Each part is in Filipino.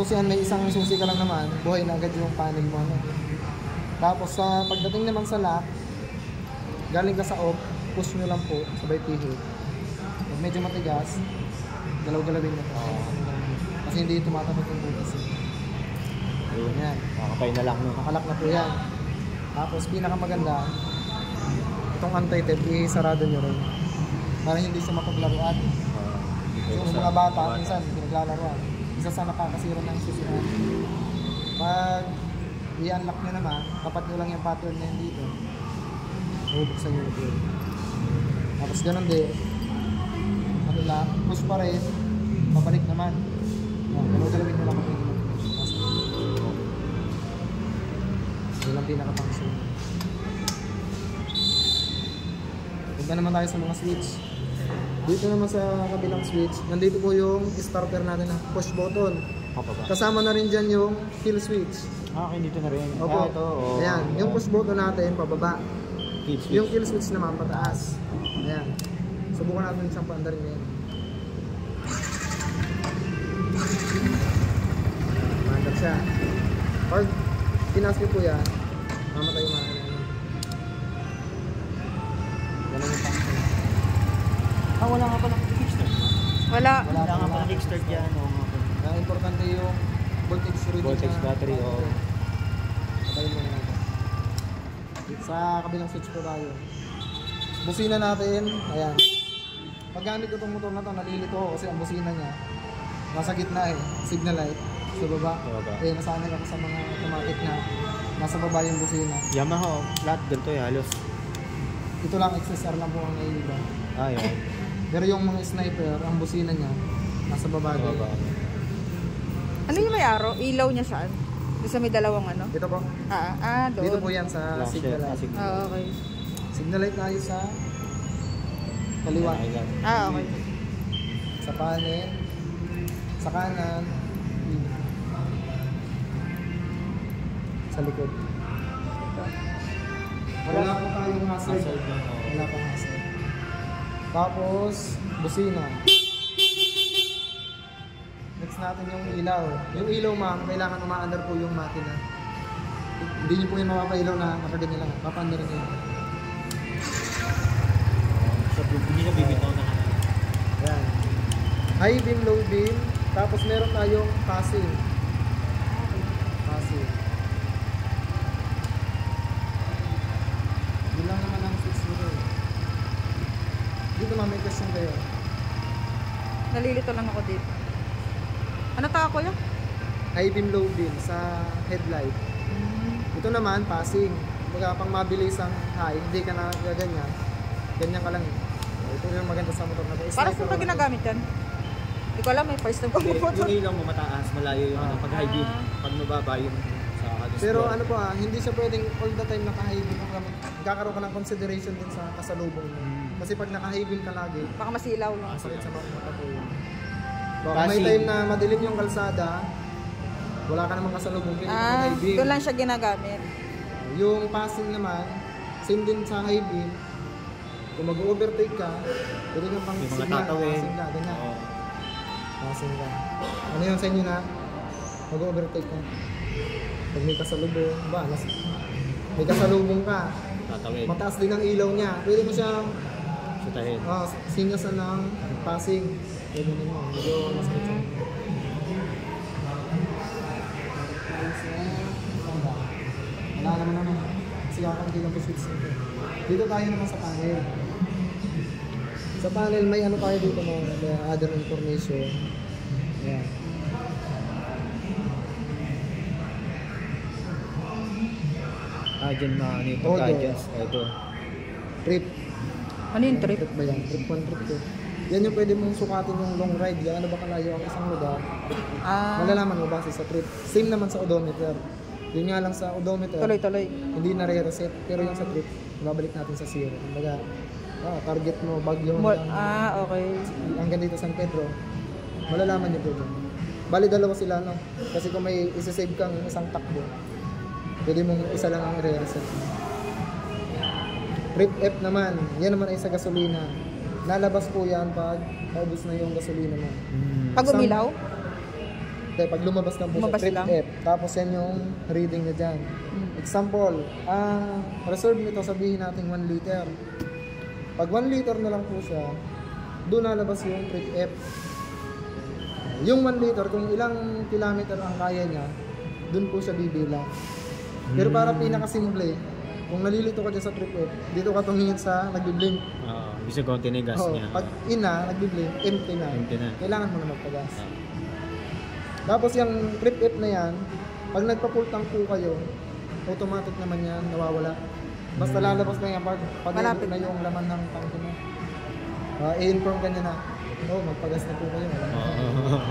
susian, may isang susi ka lang naman, buhay na agad yung panel mo. Ano. Tapos sa pagdating naman sa lock, galing ka sa off, push nyo lang po, sabay pihit. Pag medyo matigas, galaw-galawin mo po. Kasi hindi tumatapat yung butas. Ayun Yan. Nakakapay na lang, no? Nakalak na po yan. Tapos pinakamaganda, itong anti-tip, i-sarado nyo rin. Para hindi siya mapaglaruan. Yung mga bata, minsan pinaglalaruan. Isa sa nakakasira ng susian. Pag i-unlock nyo naman, tapat nyo lang yung pattern na yun dito. Bubuksan nyo ito. Tapos ganun din. Ano lang, push pa rin. Pabalik naman. Galawin nyo lang kung hindi. Yun lang pinaka-function. Punta naman tayo sa mga switch. Dito naman sa kabilang switch, nandito po yung starter natin na push button. Kasama na rin dyan yung kill switch. Okay, dito na rin. Opo. Ito, oh. Ayan, yung push button natin pababa. Kill switch. Yung kill switch naman pataas. Ayan. Subukan natin isang paandar ngayon. Maandar siya. Pag tinaas niyo po yan, mamatay yung makina. Ganun yung function. Wala nga pala kickstart. Wala. Wala nga pala kickstart yan. Importante yung voltage reading. Voltage battery, oo. Patayin mo na natin. Sa kabilang switch po tayo. Busina natin, ayan. Pag gamit ko itong motor na ito, nalilito ko kasi ang busina niya nasa gitna eh, signal light sa baba. Eh, nasanay ako sa mga automatic na nasa baba yung busina. Yamaha, lahat ganito eh, halos. Ito lang, XSR lang po ang naiiba. Yun. Pero yung mga sniper, ang busina niya nasa baba din. Ano yung may araw? Ilaw niya saan? Isa may dalawang ano? Dito po. Doon. Dito po yan sa Flash signal yan, light. Okay. Signal light tayo sa kaliwa. Okay. Sa panel, sa kanan, sa likod. Wala po tayong hazard. Wala pang hazard. Tapos, busina. Next natin yung ilaw. Yung ilaw, ma'am, kailangan umaandar po yung makina. Hindi nyo po yung mapapailaw na nakaganyan lang. Papaandar nyo yun. Hindi na bibitaw na. Yan. High beam, low beam. Tapos meron tayong passing. Passing. Yun lang naman ang switch nito. Dito ma'am, may question kayo. Nalilito lang ako dito. Ano ta ako yun? High beam, low beam sa headlight. Ito naman, passing. Pagka pang mabilis ang high, hindi ka na gaganyan. Ganyan ka lang. Ito yung maganda sa motor na ito. Para saan ba ginagamit yan? Hindi ko alam, may first time ko Yung ilaw mo mataas, malayo yung pag high beam. Pag mababa yung sa display. Pero ano po hindi siya pwedeng all the time naka-high beam. Magkakaroon ka ng consideration din sa kasalubong mo. Kasi pag naka-high beam ka lagi, baka masilaw yung sakit sa mata po yun. Baka may time na madilim yung kalsada, wala ka namang kasalubong, pwede ka high beam. Doon lang siya ginagamit. Yung passing naman, same din sa high beam. Kung mag-overtake ka, pwede kang pang yung mga signal, tatawin. passing ka, ganyan. Passing ka. Ano yun sa inyo na mag-overtake ka? Pag may kasalubong, may kasalubong ka, tatawid. mataas din ang ilaw niya, pwede mo siyang Sutahin. sinyasan ng passing. Pwede naman, medyo masakit siya. Wala naman. Kasi kakang lang po switch nito. Dito tayo naman sa panel. Sa panel may ano tayo dito mga other information. Ayan. Dyan na ano ito, Odo. guidance. Ito. Trip. Ano yung trip? Trip ba yan? Trip 1, trip 2. Yan yung pwede mong sukatin yung long ride. Yan ano ba kalayo ang isang lugar. Malalaman mo base sa trip. Same naman sa odometer. Yun nga lang sa odometer. Tuloy-tuloy. Hindi na re-reset. Pero yung sa trip, babalik natin sa zero. Kumbaga, target mo, Baguio lang. Okay. Hanggang dito San Pedro. Malalaman niyo po dyan. Bali dalawa sila, no? Kasi kung may isa-save kang isang takbo, pwede mong isa lang ang re-reset. Trip F naman, yan naman ay sa gasolina. Lalabas po yan pag maubos na yung gasolina mo. Pag umilaw? Hindi, pag lumabas lang po Lumabas sa trip lang? F, tapos yan yung reading niya dyan. Example, ang reserve nito sabihin natin 1 liter. Pag 1 liter na lang po siya, doon nalabas yung trip F. Yung 1 liter, kung ilang kilometer ang kaya niya, doon po siya bibilang. Pero para pinakasimple, kung nalilito ka dyan sa trip F, dito ka tumingin sa nagbiblink. Ibig sabihin konti na yung gas Oo, niya. pag ina, nagbiblink, empty na. Empty na. Kailangan mo na magpagas. Ah. Tapos yung trip F na yan, pag nagpa-full tank po kayo, automatic naman yan, nawawala. Basta lalabas na yan pag Malapit na yung laman ng tank mo. I-inform ka niya na, magpagas na po kayo. Ah.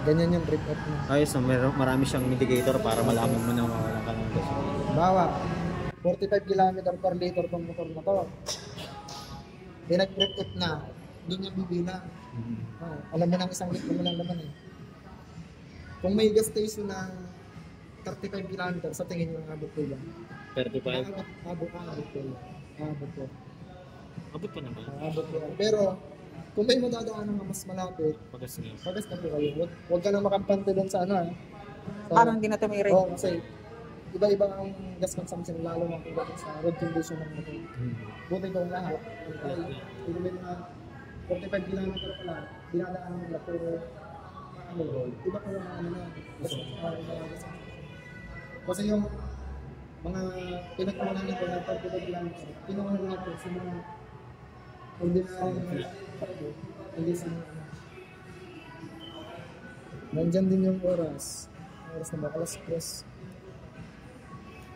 Ganyan yung trip F mo. Ayos, so marami siyang indicator para malaman mo na mawalan ka ng gas. Bawa, 45 km per liter tong motor na to. Di nag-trip F na, doon yung bibilang. Alam mo ng isang litro mo lang naman eh. Kung may gas station na 35 km, sa tingin nyo abot ko ba? 35. Abot ko. Abot pa naman. Abot ko. Pero, kung may madadaanan na mas malapit, Pagas niya. pagas na po kayo. Huwag ka nang makampante doon sa ano ha. Parang hindi na tumiri. Oo, kasi iba-iba ang gas consumption, lalo na kung sa road condition ng motor. Buti ko lahat. Kung may mga 45 km pa lang, dinadaanan nila, pero iba ko yung ano na, kasi yung mga pinagkunan nito na 45 km, kinuha nila po sa mga ordinary na cargo, hindi sa mga nandyan din yung oras na ba, alas 3.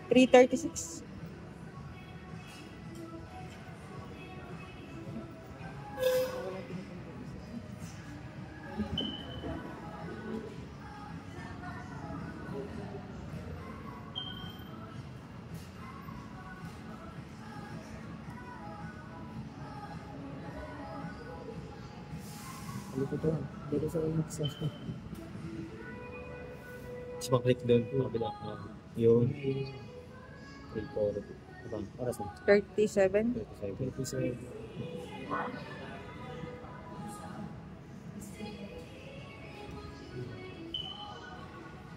3:36. Dito to, dito sa ulit sa Tapos mag-click doon. Kabila. Yung 3, 4. Diba? Oras na. 37. 37.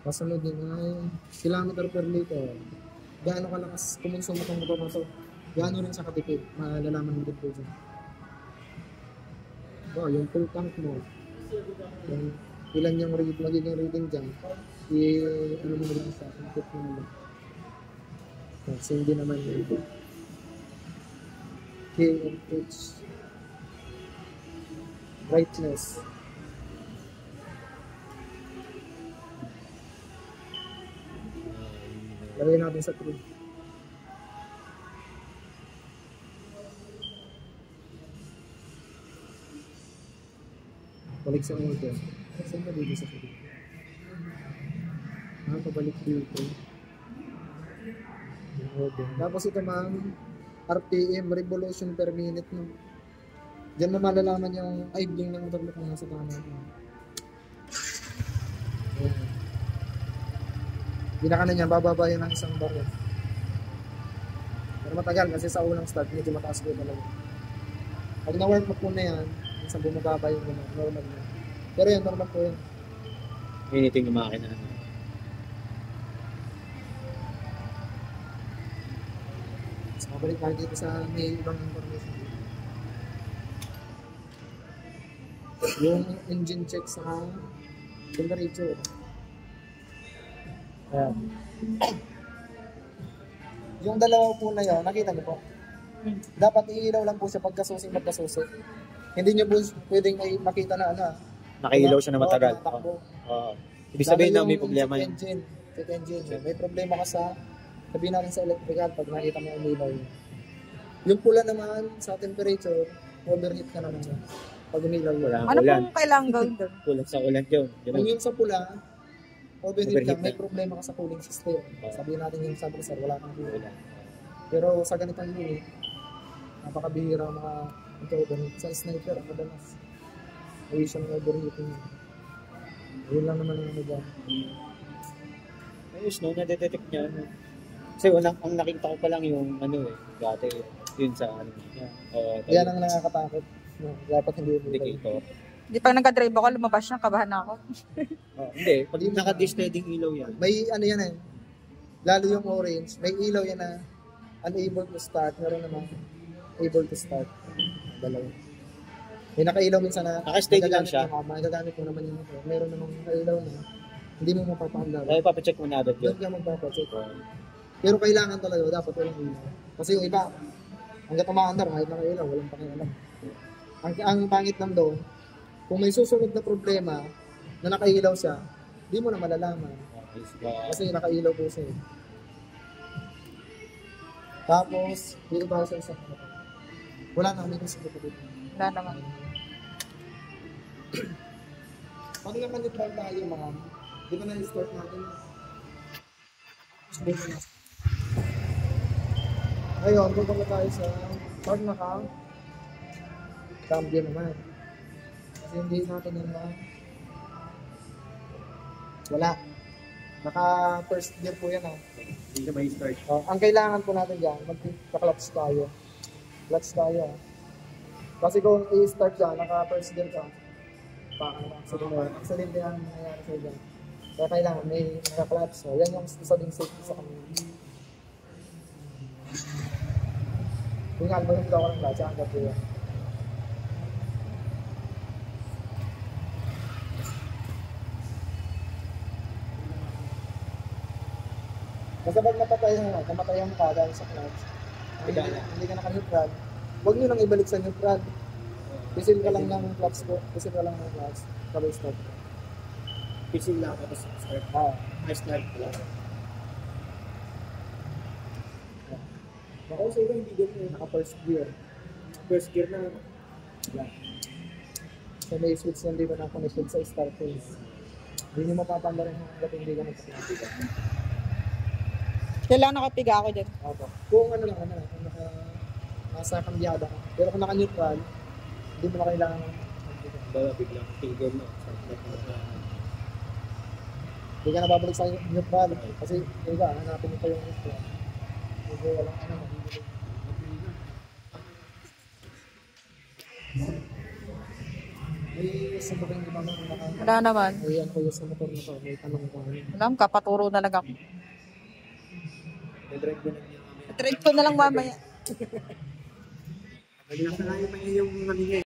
kasunod din ay kilometer per liter. Gaano kalakas kumonsumo itong motor na to? Gaano rin sa katipid? Malalaman mo din po dyan. Yung full tank mo. Yung ilan yung magiging reading dyan. Ano mo lang sa input mo lang. Kasi hindi naman yung KMH brightness. Lagay natin sa 3. Balik sa order. Saan ba dito sa 3? Pabalik dito. Order. Tapos ito ma'am, RPM, revolution per minute. No? Diyan mo malalaman yung idling ng motor mo kung nasa tama. Ayan. Binaka na niya, bababa yun ng isang barrel. Pero matagal kasi sa unang start, medyo mataas ko talaga. Pag na-work mo po na yan, isang bumababa yung normal na. Pero yan, normal po yan. Initing yung makina. Mas mabalik tayo dito sa may ibang information. Yung engine check sa temperature. Ayan. Yung dalawa po na yun, nakita niyo po. Dapat iilaw lang po siya pagkasusi magkasusi. Hindi niyo po pwedeng makita na ano. Nakailaw siya na matagal. Takbo. Ibig sabihin na Dahil may problema yung yun. check engine. May problema ka sa, sabihin natin sa electrical pag nakita mo yung ilaw yun. Yung pula naman sa temperature, overheat ka naman siya. Pag umilaw yun. Ano pong kailangan gawin doon? Kulang sa ulan yun. Kung yung sa pula, overheat ka, Overheat may na. problema ka sa cooling system. Sabihin natin yung subreser, wala kang cooling. Ulan. Pero sa ganitong unit, napakabihira ang mga overheat. Sa sniper, ang madalas. Ay siyang overheating. Yun lang naman ang ano dyan. Ayos no, nadetect niya. No? Kasi ang nakita ko pa lang yung ano dati yun sa ano niya. Yan ang nakakatakot. No, dapat hindi umilaw. Indicator. Di pa nagka-drive ako, lumabas na, kabahan na ako. Oh, hindi, pag naka-steady ilaw yan. May ano yan eh. Lalo yung orange, may ilaw yan na unable to start. Meron naman able to start. Dalawa. May nakailaw minsan na Naka-steady lang siya. Magagamit mo naman yung motor. Meron namang nakailaw na hindi mo mapapandar. Ay, papacheck mo na agad yun. Doon ka magpapacheck. Pero kailangan talaga, dapat walang ilaw. Kasi yung iba, hanggat umaandar, kahit nakailaw, walang pakialam. Ang pangit lang doon, kung may susunod na problema na nakailaw siya, di mo na malalaman. Kasi nakailaw po siya. Tapos, dito tayo sa isang motor. Wala na, may kasi dito. Wala naman. Pag naman-neutral tayo, ma'am, di ba na-start natin? Ngayon, pupunta tayo sa pag naka-cambio naman. Kasi hindi natin yun na wala. Naka-first gear po yan. Hindi siya may start. Ang kailangan po natin dyan, magka-clutch tayo. Clutch tayo. Kasi kung i-start dyan, naka-first gear ka, accident yan nangyayari sa dyan. Kaya kailangan may naka-clutch. So, yan yung isa ding safety sa kanila. Kung nga, alba yung daw ko ng clutch, ang gabi yan. Basta pag namatayan mo ka dahil sa clutch, hindi ka naka-neutral, huwag nyo nang ibalik sa neutral. Pisil ka lang ng clutch ko, pisil ka lang ng clutch, sabay start. Pisil lang tapos start. Ay, start lang. Baka sa iba hindi ganun, naka-first gear. First gear na. Yeah. So may switch yan dito na connected sa start phase. Hindi nyo mapapanda rin hanggang hindi ka nagpapalapit. Kailangan nakapiga ako dyan. Opo. Kung ano lang, kung nasa kambyada ka. Pero kung naka-neutral, hindi mo na kailangan. Bawa biglang tigil na. Hindi ka nababalik sa neutral. Kasi iba, hanapin mo pa yung neutral. Hindi walang ano. May sa motor yung gumamang naka. Wala naman. Ayan ko yung sa motor na to. May tanong ko. Alam ka, paturo na lang ako. May-drive ko na niya kami. Trade ko na lang mamaya. Naging sa layo pa yung namingi.